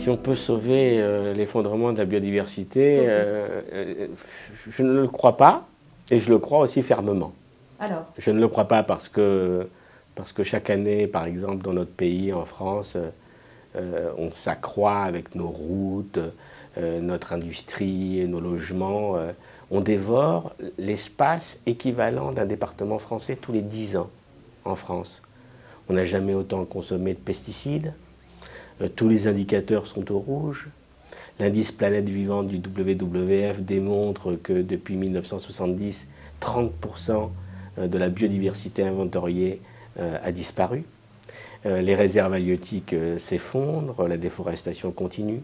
Si on peut sauver l'effondrement de la biodiversité, je ne le crois pas, et je le crois aussi fermement. Alors? Je ne le crois pas parce que chaque année, par exemple, dans notre pays, en France, on s'accroît avec nos routes, notre industrie, nos logements. On dévore l'espace équivalent d'un département français tous les 10 ans en France. On n'a jamais autant consommé de pesticides. Tous les indicateurs sont au rouge. L'indice planète vivante du WWF démontre que depuis 1970, 30% de la biodiversité inventoriée a disparu. Les réserves halieutiques s'effondrent, la déforestation continue.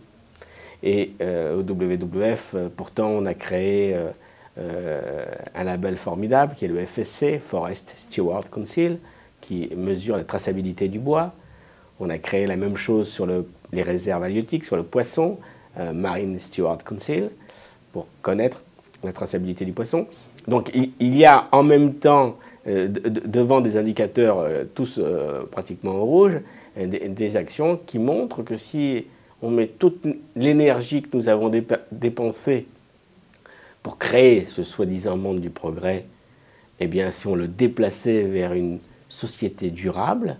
Et au WWF, pourtant, on a créé un label formidable qui est le FSC, Forest Steward Council, qui mesure la traçabilité du bois. On a créé la même chose sur les réserves halieutiques, sur le poisson, Marine Steward Council, pour connaître la traçabilité du poisson. Donc il y a en même temps, devant des indicateurs tous pratiquement au rouge, des actions qui montrent que si on met toute l'énergie que nous avons dépensée pour créer ce soi-disant monde du progrès, eh bien si on le déplaçait vers une société durable,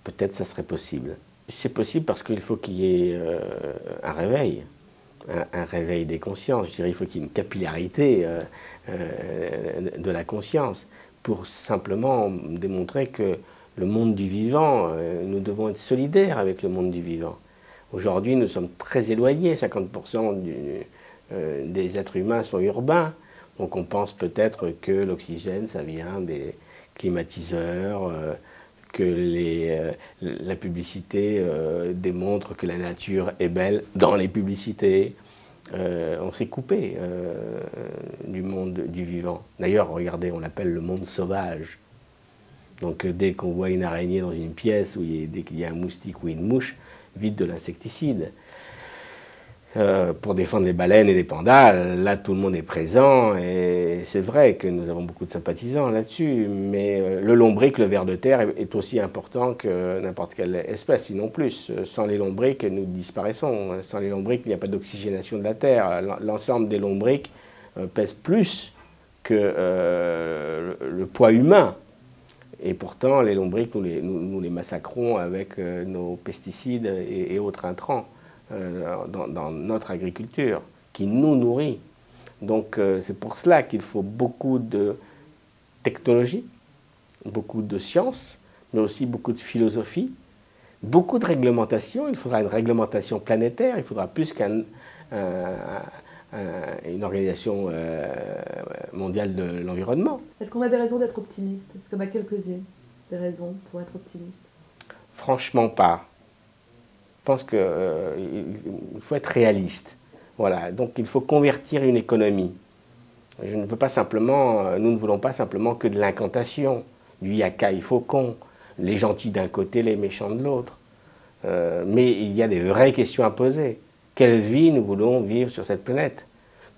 peut-être ça serait possible. C'est possible parce qu'il faut qu'il y ait un réveil des consciences. Je dirais qu'il faut qu'il y ait une capillarité de la conscience pour simplement démontrer que le monde du vivant, nous devons être solidaires avec le monde du vivant. Aujourd'hui, nous sommes très éloignés, 50% des êtres humains sont urbains, donc on pense peut-être que l'oxygène, ça vient des climatiseurs, que la publicité démontre que la nature est belle dans les publicités. On s'est coupé du monde du vivant. D'ailleurs, regardez, on l'appelle le monde sauvage. Donc dès qu'on voit une araignée dans une pièce, dès qu'il y a un moustique ou une mouche, vite de l'insecticide. Pour défendre les baleines et les pandas, là tout le monde est présent et c'est vrai que nous avons beaucoup de sympathisants là-dessus, mais le lombric, le ver de terre est aussi important que n'importe quelle espèce, sinon plus. Sans les lombrics, nous disparaissons. Sans les lombrics, il n'y a pas d'oxygénation de la terre. L'ensemble des lombrics pèse plus que le poids humain. Et pourtant, les lombrics, nous les massacrons avec nos pesticides et autres intrants. Dans notre agriculture, qui nous nourrit. Donc c'est pour cela qu'il faut beaucoup de technologie, beaucoup de science, mais aussi beaucoup de philosophie, beaucoup de réglementation. Il faudra une réglementation planétaire, il faudra plus qu'une organisation mondiale de l'environnement. Est-ce qu'on a des raisons d'être optimiste? Est-ce qu'on a quelques-unes des raisons pour être optimiste? Franchement pas. Je pense qu'il faut être réaliste. Voilà. Donc il faut convertir une économie. Nous ne voulons pas simplement que de l'incantation, du yaka, il faut qu'on, les gentils d'un côté, les méchants de l'autre. Mais il y a des vraies questions à poser. Quelle vie nous voulons vivre sur cette planète?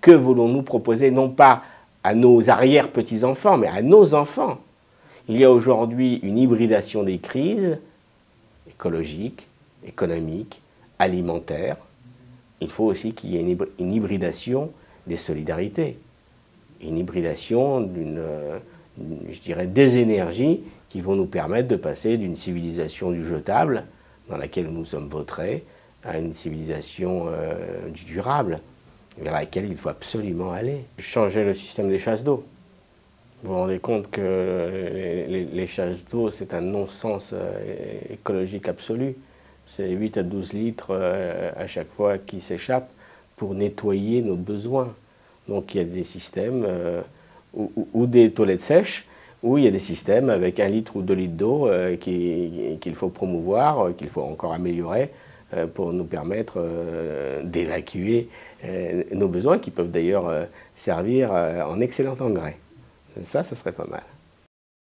Que voulons-nous proposer, non pas à nos arrière-petits-enfants, mais à nos enfants? Il y a aujourd'hui une hybridation des crises écologiques, économique, alimentaire. Il faut aussi qu'il y ait une hybridation des solidarités, une hybridation je dirais, des énergies qui vont nous permettre de passer d'une civilisation du jetable, dans laquelle nous sommes vautrés, à une civilisation du durable, vers laquelle il faut absolument aller. Changer le système des chasses d'eau. Vous vous rendez compte que les chasses d'eau, c'est un non-sens écologique absolu. C'est 8 à 12 litres à chaque fois qui s'échappent pour nettoyer nos besoins. Donc il y a des systèmes ou des toilettes sèches, où il y a des systèmes avec 1 litre ou 2 litres d'eau qu'il faut promouvoir, qu'il faut encore améliorer pour nous permettre d'évacuer nos besoins qui peuvent d'ailleurs servir en excellent engrais. Ça serait pas mal.